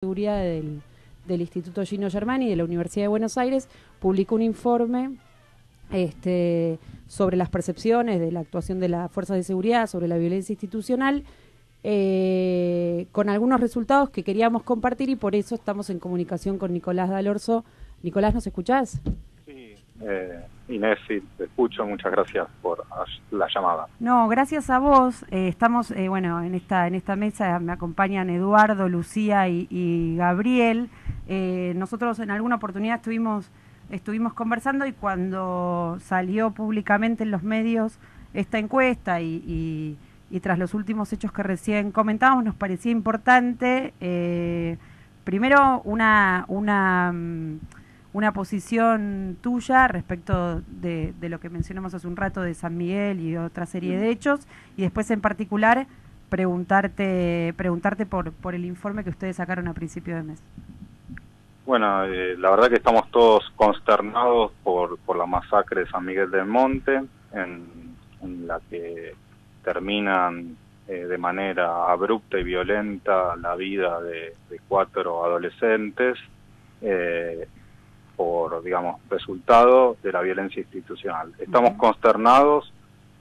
Seguridad del Instituto Gino Germani de la Universidad de Buenos Aires publicó un informe sobre las percepciones de la actuación de las fuerzas de seguridad sobre la violencia institucional, con algunos resultados que queríamos compartir y por eso estamos en comunicación con Nicolás D'Alorso. Nicolás, ¿nos escuchás? Sí, Inés, sí, te escucho. Muchas gracias por la llamada. No, gracias a vos. Estamos, bueno, en esta mesa me acompañan Eduardo, Lucía y Gabriel. Nosotros en alguna oportunidad estuvimos conversando y cuando salió públicamente en los medios esta encuesta y tras los últimos hechos que recién comentábamos, nos parecía importante, primero una posición tuya respecto de lo que mencionamos hace un rato de San Miguel y otra serie de hechos, y después en particular preguntarte por el informe que ustedes sacaron a principio de mes. Bueno, la verdad que estamos todos consternados por la masacre de San Miguel del Monte, en la que terminan de manera abrupta y violenta la vida de 4 adolescentes, por, digamos, resultado de la violencia institucional. Estamos consternados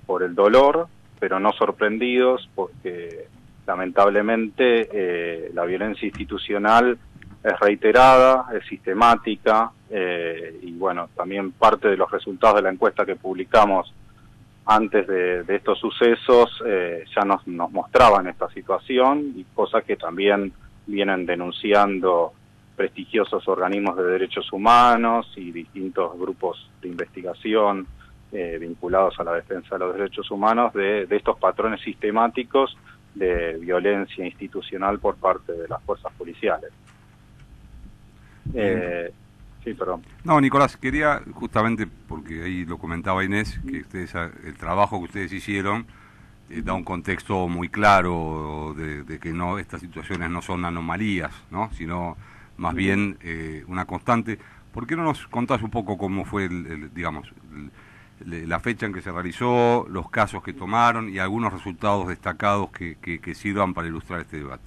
por el dolor, pero no sorprendidos, porque lamentablemente la violencia institucional es reiterada, es sistemática, y bueno, también parte de los resultados de la encuesta que publicamos antes de estos sucesos ya nos mostraban esta situación, y cosas que también vienen denunciando prestigiosos organismos de derechos humanos y distintos grupos de investigación vinculados a la defensa de los derechos humanos, de estos patrones sistemáticos de violencia institucional por parte de las fuerzas policiales. Sí, perdón. No, Nicolás, quería justamente, porque ahí lo comentaba Inés, que ustedes, el trabajo que ustedes hicieron da un contexto muy claro de que no, estas situaciones no son anomalías, ¿no?, sino más bien una constante. ¿Por qué no nos contás un poco cómo fue, la fecha en que se realizó, los casos que tomaron y algunos resultados destacados que sirvan para ilustrar este debate?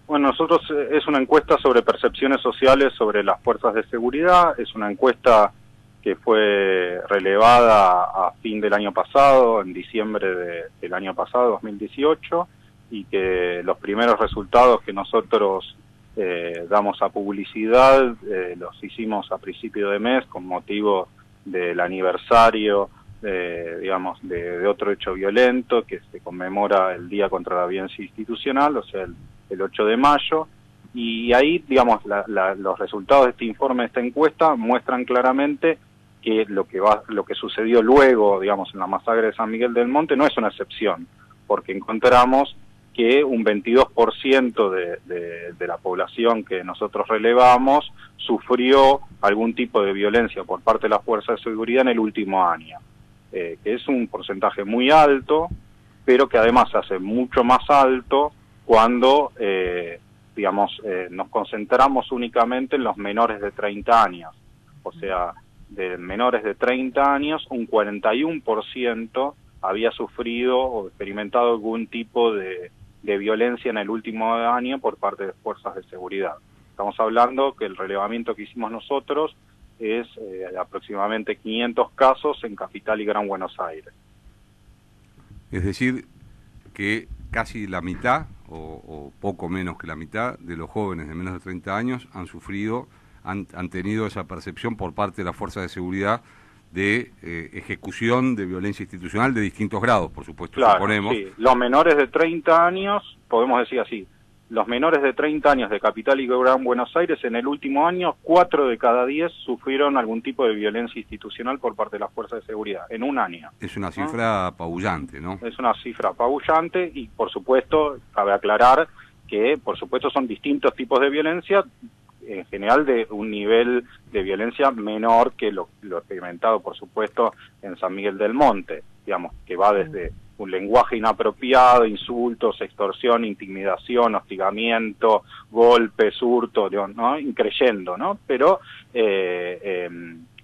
Bueno, nosotros es una encuesta sobre percepciones sociales sobre las fuerzas de seguridad. Es una encuesta que fue relevada a fin del año pasado, en diciembre del año pasado, 2018, y que los primeros resultados que nosotros damos a publicidad los hicimos a principio de mes con motivo del aniversario de otro hecho violento que se conmemora el Día contra la Violencia Institucional, o sea, el 8 de mayo, y ahí, digamos, los resultados de este informe, de esta encuesta, muestran claramente que lo que sucedió luego, digamos, en la masacre de San Miguel del Monte no es una excepción, porque encontramos que un 22% de la población que nosotros relevamos sufrió algún tipo de violencia por parte de las fuerzas de seguridad en el último año, que es un porcentaje muy alto, pero que además se hace mucho más alto cuando, nos concentramos únicamente en los menores de 30 años. O sea, de menores de 30 años, un 41% había sufrido o experimentado algún tipo de violencia en el último año por parte de fuerzas de seguridad. Estamos hablando que el relevamiento que hicimos nosotros es aproximadamente 500 casos en Capital y Gran Buenos Aires. Es decir, que casi la mitad, o poco menos que la mitad, de los jóvenes de menos de 30 años han tenido esa percepción por parte de las fuerzas de seguridad de ejecución de violencia institucional de distintos grados, por supuesto, claro, suponemos. Sí. Los menores de 30 años, podemos decir así, los menores de 30 años de Capital y Gran Buenos Aires, en el último año, 4 de cada 10 sufrieron algún tipo de violencia institucional por parte de las fuerzas de seguridad, en un año. Es una cifra apabullante, ¿no? Es una cifra apabullante y, por supuesto, cabe aclarar que, por supuesto, son distintos tipos de violencia, en general de un nivel de violencia menor que lo experimentado, por supuesto, en San Miguel del Monte, digamos, que va desde un lenguaje inapropiado, insultos, extorsión, intimidación, hostigamiento, golpes, hurto, ¿no?, increyendo, ¿no? Pero,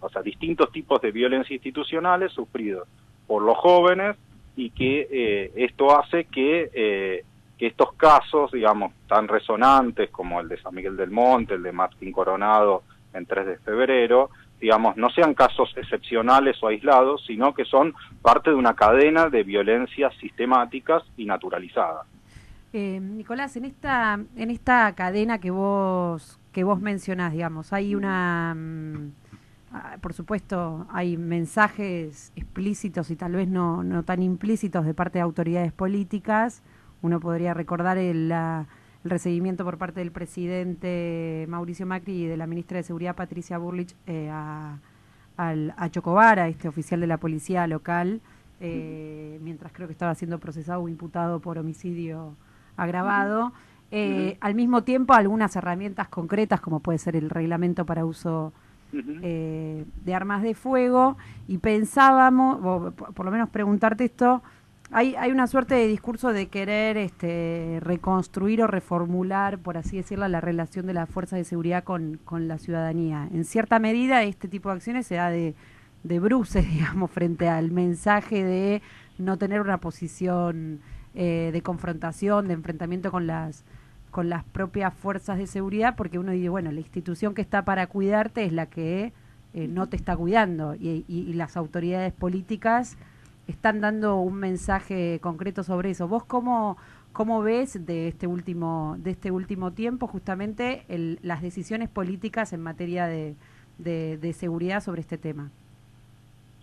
o sea, distintos tipos de violencia institucionales sufridos por los jóvenes, y que esto hace que que estos casos, digamos, tan resonantes como el de San Miguel del Monte, el de Martín Coronado en 3 de febrero, digamos, no sean casos excepcionales o aislados, sino que son parte de una cadena de violencias sistemáticas y naturalizadas. Nicolás, en esta cadena que vos mencionás, digamos, hay una, por supuesto, hay mensajes explícitos y tal vez no tan implícitos de parte de autoridades políticas. Uno podría recordar el recibimiento por parte del presidente Mauricio Macri y de la ministra de Seguridad Patricia Bullrich a Chocobar, a este oficial de la policía local, mientras creo que estaba siendo procesado o imputado por homicidio agravado. Al mismo tiempo, algunas herramientas concretas, como puede ser el reglamento para uso de armas de fuego, y pensábamos, o por lo menos preguntarte esto, hay una suerte de discurso de querer reconstruir o reformular, por así decirlo, la relación de las fuerzas de seguridad con la ciudadanía. En cierta medida, este tipo de acciones se da de bruces, digamos, frente al mensaje de no tener una posición de confrontación, de enfrentamiento con las propias fuerzas de seguridad, porque uno dice, bueno, la institución que está para cuidarte es la que no te está cuidando, y las autoridades políticas están dando un mensaje concreto sobre eso. ¿Vos cómo ves de este último tiempo justamente las decisiones políticas en materia de seguridad sobre este tema?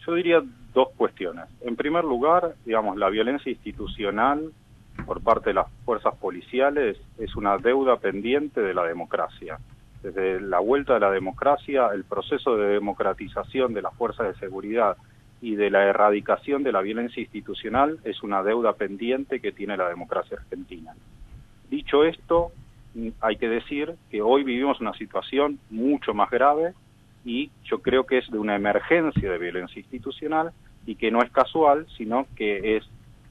Yo diría dos cuestiones. En primer lugar, digamos, la violencia institucional por parte de las fuerzas policiales es una deuda pendiente de la democracia. Desde la vuelta de la democracia, el proceso de democratización de las fuerzas de seguridad y de la erradicación de la violencia institucional es una deuda pendiente que tiene la democracia argentina. Dicho esto, hay que decir que hoy vivimos una situación mucho más grave, y yo creo que es de una emergencia de violencia institucional, y que no es casual, sino que es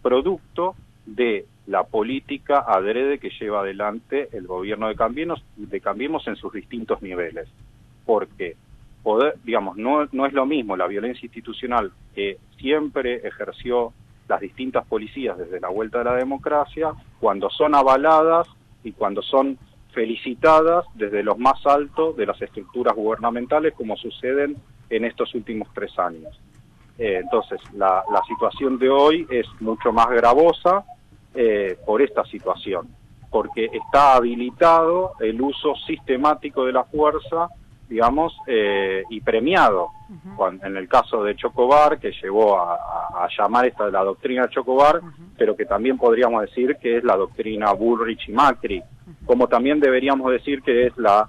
producto de la política adrede que lleva adelante el gobierno de Cambiemos en sus distintos niveles. Porque digamos, no es lo mismo la violencia institucional que siempre ejerció las distintas policías desde la vuelta de la democracia, cuando son avaladas y cuando son felicitadas desde los más altos de las estructuras gubernamentales, como suceden en estos últimos 3 años. Entonces, la situación de hoy es mucho más gravosa por esta situación, porque está habilitado el uso sistemático de la fuerza, digamos, y premiado. En el caso de Chocobar, que llevó a llamar esta la doctrina Chocobar, pero que también podríamos decir que es la doctrina Bullrich y Macri, como también deberíamos decir que es la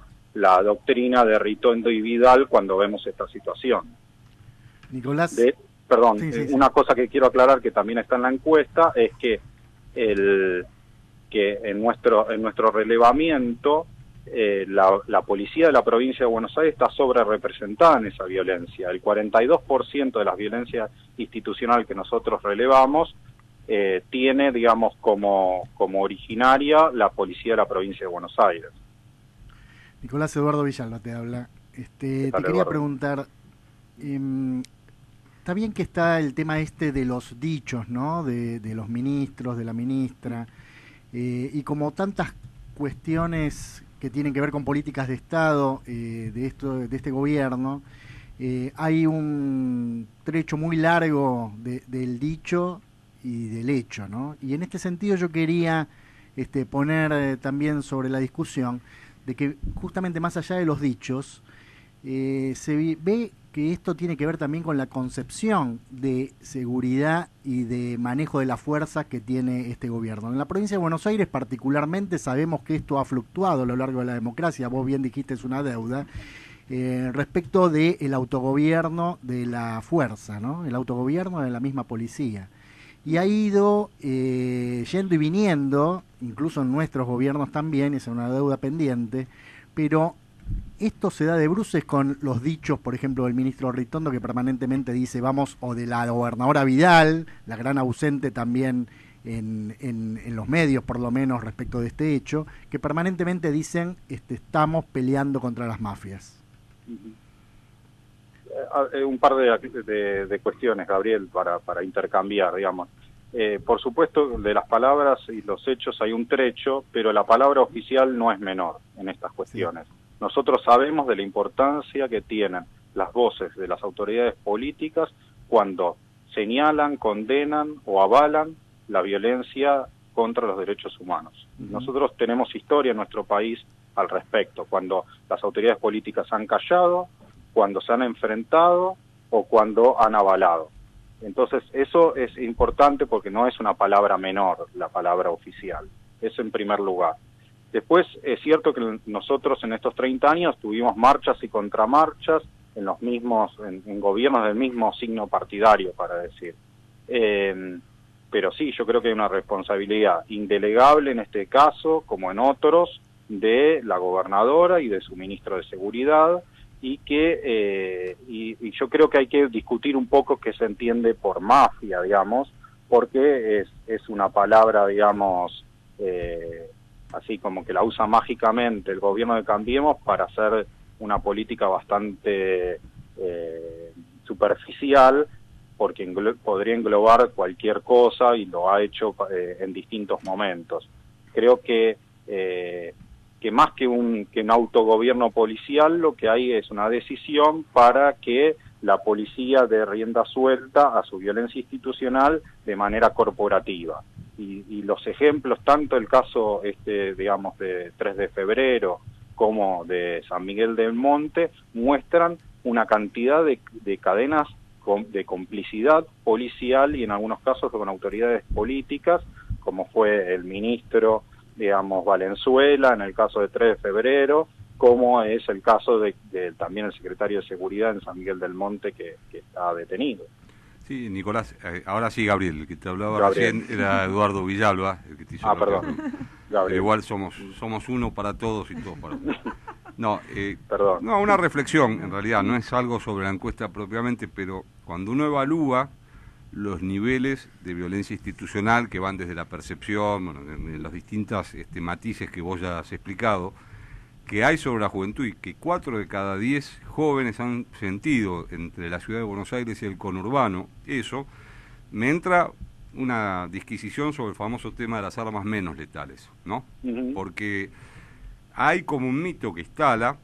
doctrina de Ritondo y Vidal cuando vemos esta situación. Nicolás. Sí. Una cosa que quiero aclarar, que también está en la encuesta, es que en nuestro relevamiento la policía de la provincia de Buenos Aires está sobre representada en esa violencia. El 42% de las violencias institucionales que nosotros relevamos tiene, digamos, como originaria la policía de la provincia de Buenos Aires. Nicolás Eduardo Villalba te habla. Te quería preguntar, está bien que está el tema de los dichos, ¿no? De los ministros, de la ministra, y como tantas cuestiones que tienen que ver con políticas de Estado de este gobierno, hay un trecho muy largo del dicho y del hecho, ¿no? Y en este sentido yo quería poner también sobre la discusión de que justamente más allá de los dichos, se ve que esto tiene que ver también con la concepción de seguridad y de manejo de la fuerza que tiene este gobierno. En la provincia de Buenos Aires particularmente sabemos que esto ha fluctuado a lo largo de la democracia, vos bien dijiste es una deuda, respecto del autogobierno de la fuerza, ¿no? El autogobierno de la misma policía. Y ha ido yendo y viniendo, incluso en nuestros gobiernos también, es una deuda pendiente, pero esto se da de bruces con los dichos, por ejemplo, del ministro Ritondo, que permanentemente dice vamos, o de la gobernadora Vidal, la gran ausente también en los medios, por lo menos, respecto de este hecho, que permanentemente dicen estamos peleando contra las mafias. Un par de cuestiones, Gabriel, para intercambiar, digamos. Por supuesto, de las palabras y los hechos hay un trecho, pero la palabra oficial no es menor en estas cuestiones. Sí. Nosotros sabemos de la importancia que tienen las voces de las autoridades políticas cuando señalan, condenan o avalan la violencia contra los derechos humanos. Nosotros tenemos historia en nuestro país al respecto, cuando las autoridades políticas han callado, cuando se han enfrentado o cuando han avalado. Entonces, eso es importante porque no es una palabra menor, la palabra oficial. Eso en primer lugar. Después, es cierto que nosotros en estos 30 años tuvimos marchas y contramarchas en los mismos, en gobiernos del mismo signo partidario, para decir. Pero sí, yo creo que hay una responsabilidad indelegable en este caso, como en otros, de la gobernadora y de su ministro de Seguridad, y que y yo creo que hay que discutir un poco qué se entiende por mafia, digamos, porque es una palabra, digamos, así como que la usa mágicamente el gobierno de Cambiemos para hacer una política bastante superficial, porque podría englobar cualquier cosa y lo ha hecho en distintos momentos. Creo que más que un autogobierno policial, lo que hay es una decisión para que la policía dé rienda suelta a su violencia institucional de manera corporativa. Y los ejemplos, tanto el caso digamos de 3 de febrero como de San Miguel del Monte, muestran una cantidad de cadenas de complicidad policial y en algunos casos con autoridades políticas, como fue el ministro, digamos, Valenzuela, en el caso de 3 de febrero, como es el caso de también el secretario de Seguridad en San Miguel del Monte, que está detenido. Sí, Nicolás, ahora sí, Gabriel, el que te hablaba recién era Eduardo Villalba, el que te hizo perdón. Igual somos uno para todos y todos para todos. No, perdón. No, una reflexión, en realidad, no es algo sobre la encuesta propiamente, pero cuando uno evalúa los niveles de violencia institucional que van desde la percepción, bueno, en los distintos matices que vos ya has explicado, que hay sobre la juventud y que 4 de cada 10 jóvenes han sentido entre la ciudad de Buenos Aires y el conurbano, eso, me entra una disquisición sobre el famoso tema de las armas menos letales, ¿no? Porque hay como un mito que instala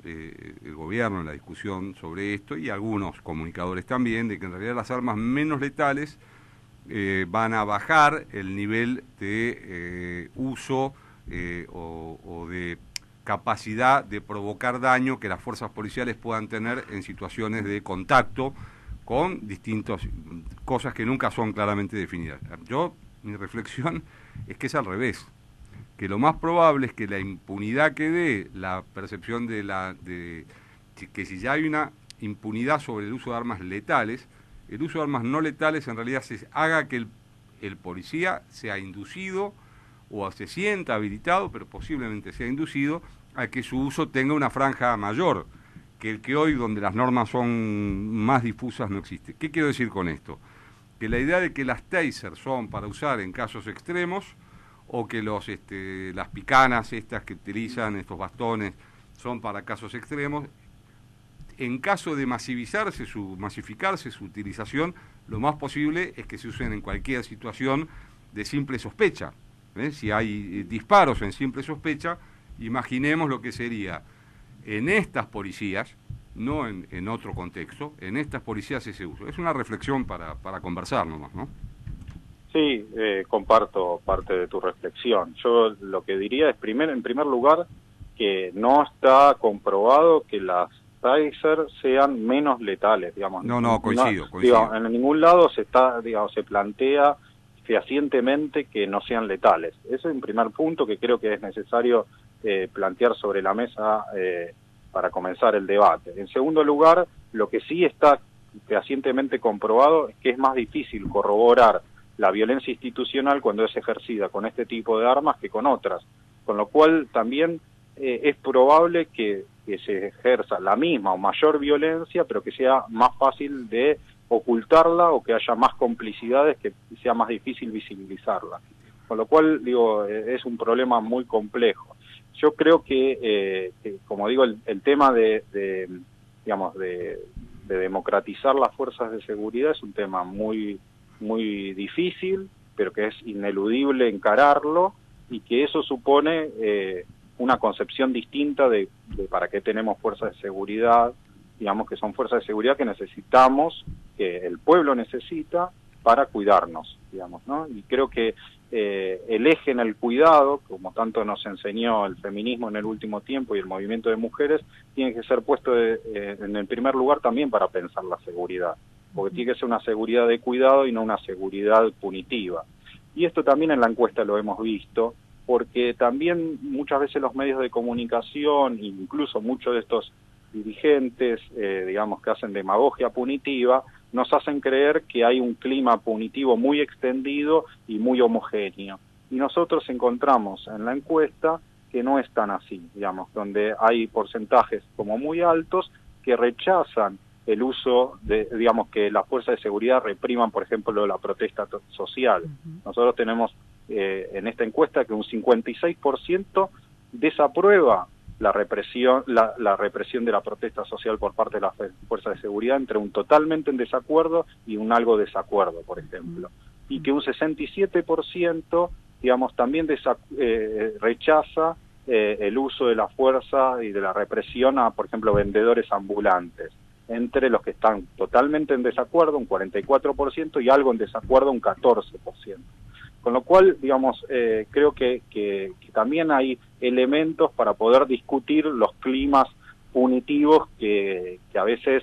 el gobierno en la discusión sobre esto y algunos comunicadores también, de que en realidad las armas menos letales van a bajar el nivel de uso o de capacidad de provocar daño que las fuerzas policiales puedan tener en situaciones de contacto con distintas cosas que nunca son claramente definidas. Mi reflexión es que es al revés, que lo más probable es que la impunidad que dé la percepción que si ya hay una impunidad sobre el uso de armas letales, el uso de armas no letales en realidad haga que el policía sea inducido o se sienta habilitado, pero posiblemente sea inducido a que su uso tenga una franja mayor que el que hoy, donde las normas son más difusas, no existe. ¿Qué quiero decir con esto? Que la idea de que las tasers son para usar en casos extremos o que las picanas estas que utilizan, estos bastones, son para casos extremos, en caso de masificarse su utilización, lo más posible es que se usen en cualquier situación de simple sospecha. Si hay disparos en simple sospecha, imaginemos lo que sería en estas policías, no en otro contexto, en estas policías ese uso. Es una reflexión para conversar nomás, ¿no? Sí, comparto parte de tu reflexión. Yo lo que diría es, en primer lugar, que no está comprobado que las taser sean menos letales, digamos. No, coincido. Digamos, en ningún lado se plantea fehacientemente que no sean letales. Ese es un primer punto que creo que es necesario plantear sobre la mesa para comenzar el debate. En segundo lugar, lo que sí está fehacientemente comprobado es que es más difícil corroborar la violencia institucional cuando es ejercida con este tipo de armas que con otras, con lo cual también es probable que se ejerza la misma o mayor violencia, pero que sea más fácil de ocultarla o que haya más complicidades, que sea más difícil visibilizarla. Con lo cual, digo, es un problema muy complejo. Yo creo que como digo, el tema de democratizar las fuerzas de seguridad es un tema muy difícil, pero que es ineludible encararlo, y que eso supone una concepción distinta de para qué tenemos fuerzas de seguridad, digamos que son fuerzas de seguridad que necesitamos, que el pueblo necesita para cuidarnos, digamos, ¿no? Y creo que el eje en el cuidado, como tanto nos enseñó el feminismo en el último tiempo y el movimiento de mujeres, tiene que ser puesto en el primer lugar también para pensar la seguridad, porque tiene que ser una seguridad de cuidado y no una seguridad punitiva. Y esto también en la encuesta lo hemos visto, porque también muchas veces los medios de comunicación, incluso muchos de estos dirigentes, digamos, que hacen demagogia punitiva, nos hacen creer que hay un clima punitivo muy extendido y muy homogéneo. Y nosotros encontramos en la encuesta que no es tan así, digamos, donde hay porcentajes como muy altos que rechazan el uso de, digamos, que las fuerzas de seguridad repriman, por ejemplo, la protesta social. Nosotros tenemos en esta encuesta que un 56% desaprueba la represión de la protesta social por parte de las fuerzas de seguridad, entre un totalmente en desacuerdo y un algo desacuerdo, por ejemplo. Y que un 67%, digamos, también rechaza el uso de la fuerza y de la represión a, por ejemplo, vendedores ambulantes, entre los que están totalmente en desacuerdo, un 44%, y algo en desacuerdo, un 14%. Con lo cual, digamos, creo que también hay elementos para poder discutir los climas punitivos que a veces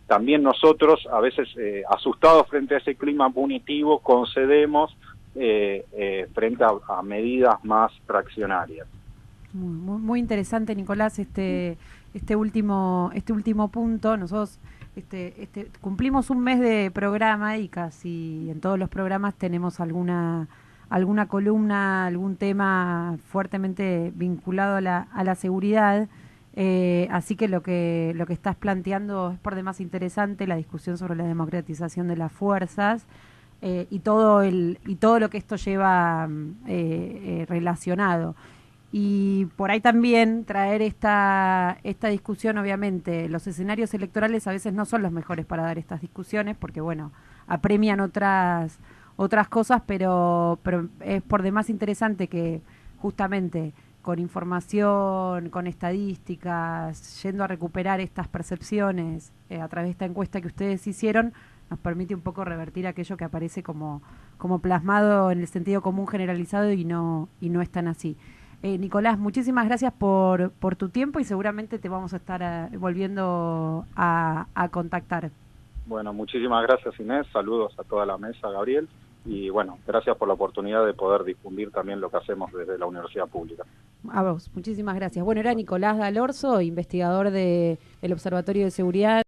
también nosotros, a veces asustados frente a ese clima punitivo, concedemos frente a medidas más reaccionarias. Muy interesante, Nicolás, este último punto. Nosotros cumplimos un mes de programa y casi en todos los programas tenemos alguna columna, algún tema fuertemente vinculado a la seguridad. Así que lo que estás planteando es por demás interesante, la discusión sobre la democratización de las fuerzas y todo lo que esto lleva relacionado. Y por ahí también traer esta discusión, obviamente, los escenarios electorales a veces no son los mejores para dar estas discusiones, porque bueno, apremian otras cosas, pero es por demás interesante que justamente con información, con estadísticas, yendo a recuperar estas percepciones a través de esta encuesta que ustedes hicieron, nos permite un poco revertir aquello que aparece como plasmado en el sentido común generalizado y no es tan así. Nicolás, muchísimas gracias por tu tiempo y seguramente te vamos a estar volviendo a contactar. Bueno, muchísimas gracias, Inés, saludos a toda la mesa, Gabriel, y bueno, gracias por la oportunidad de poder difundir también lo que hacemos desde la Universidad Pública. A vos, muchísimas gracias. Bueno, era Nicolás Dalorzo, investigador del Observatorio de Seguridad.